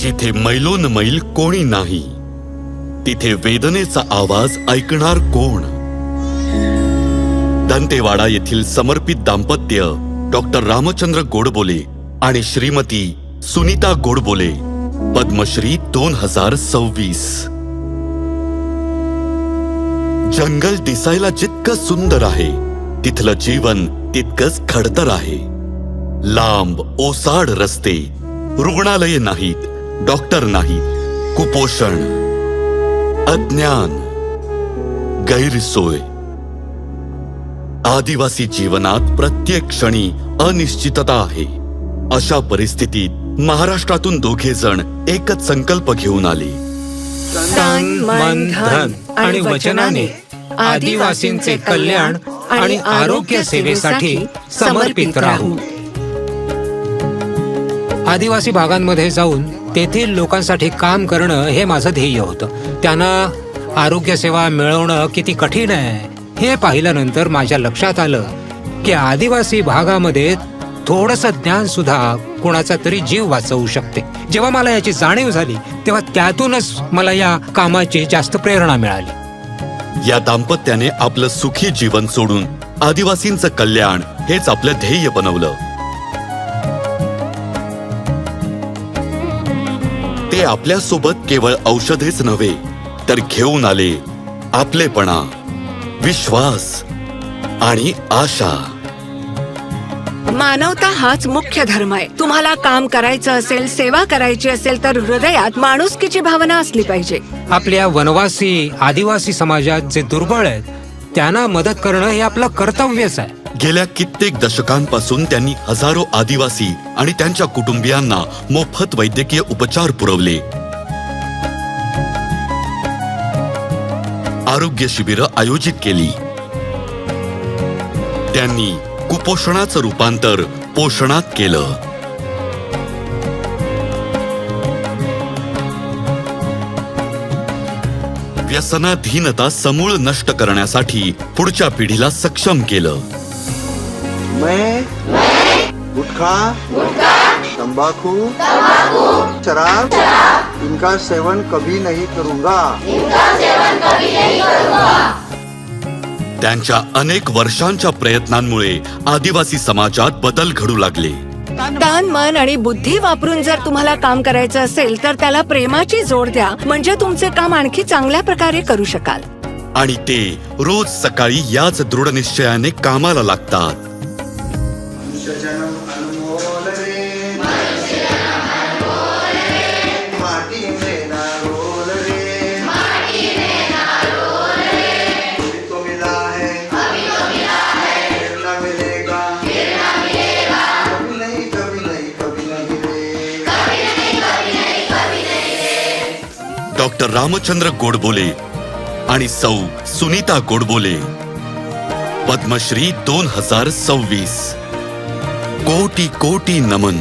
जिथे मैलोन मैल कोणी नाही, तिथे वेदनेचा आवाज ऐकणार कोण? दंतेवाडा येथील समर्पित दाम्पत्य डॉक्टर रामचंद्र गोडबोले आणि श्रीमती सुनीता गोडबोले, पद्मश्री 2026. जंगल दिसायला जितकं सुंदर आहे, तिथलं जीवन तितकंच खडतर आहे. लांब ओसाड रस्ते, रुग्णालये नाहीत, डॉक्टर नाहीत, कुपोषण, अज्ञान, गैरसोय. आदिवासी जीवनात प्रत्येक क्षणी अनिश्चितता आहे. अशा परिस्थितीत महाराष्ट्रातून दोघे जण एकच संकल्प घेऊन आले. तन मन धन आणि वचनाने आदिवासींचे कल्याण आणि आरोग्य सेवेसाठी समर्पित राहू. आदिवासी भागांमध्ये जाऊन तेथील लोकांसाठी काम करणं हे माझं ध्येय होतं. त्यांना आरोग्य सेवा मिळवणं किती कठीण आहे हे पाहिल्यानंतर माझ्या लक्षात आलं की आदिवासी भागामध्ये थोडंसं ज्ञान सुद्धा कोणाचा तरी जीव वाचवू शकते. जेव्हा मला याची जाणीव झाली तेव्हा त्यातूनच मला या कामाची जास्त प्रेरणा मिळाली. या दाम्पत्याने आपलं सुखी जीवन सोडून आदिवासींचं कल्याण हेच आपलं ध्येय बनवलं. ते आपल्यासोबत केवळ औषधेच नव्हे, तर घेऊन आले आपलेपणा, विश्वास आणि आशा. मानवता हाच मुख्य धर्म आहे. तुम्हाला काम करायचं असेल, सेवा करायची असेल तर हृदयात माणुसकीची भावना असली पाहिजे. आपल्या वनवासी आदिवासी समाजात जे दुर्बळ आहेत त्यांना मदत करणं हे आपलं कर्तव्यच आहे. गेल्या कित्येक दशकांपासून त्यांनी हजारो आदिवासी आणि त्यांच्या कुटुंबियांना मोफत वैद्यकीय उपचार पुरवले. आरोग्य शिबिरं आयोजित केली. त्यांनी कुपोषणाचं रूपांतर पोषणात केलं. व्यसनाधीनता समूळ नष्ट करण्यासाठी पुढच्या पिढीला सक्षम केलं. मैं गुटखा, तंबाकू, शराब इनका सेवन कभी नहीं करूंगा. त्यांच्या अनेक वर्षांच्या प्रयत्नांमुळे आदिवासी समाजात बदल घडू लागले. तन मन आणि बुद्धी वापरून जर तुम्हाला काम करायचं असेल तर त्याला प्रेमाची जोड द्या, म्हणजे तुमचे काम आणखी चांगल्या प्रकारे करू शकाल. आणि ते रोज सकाळी याच दृढ निश्चयाने कामाला लागतात. डॉक्टर रामचंद्र गोडबोले आणि सौ सुनीता गोडबोले, पद्मश्री 2026. कोटी कोटी नमन.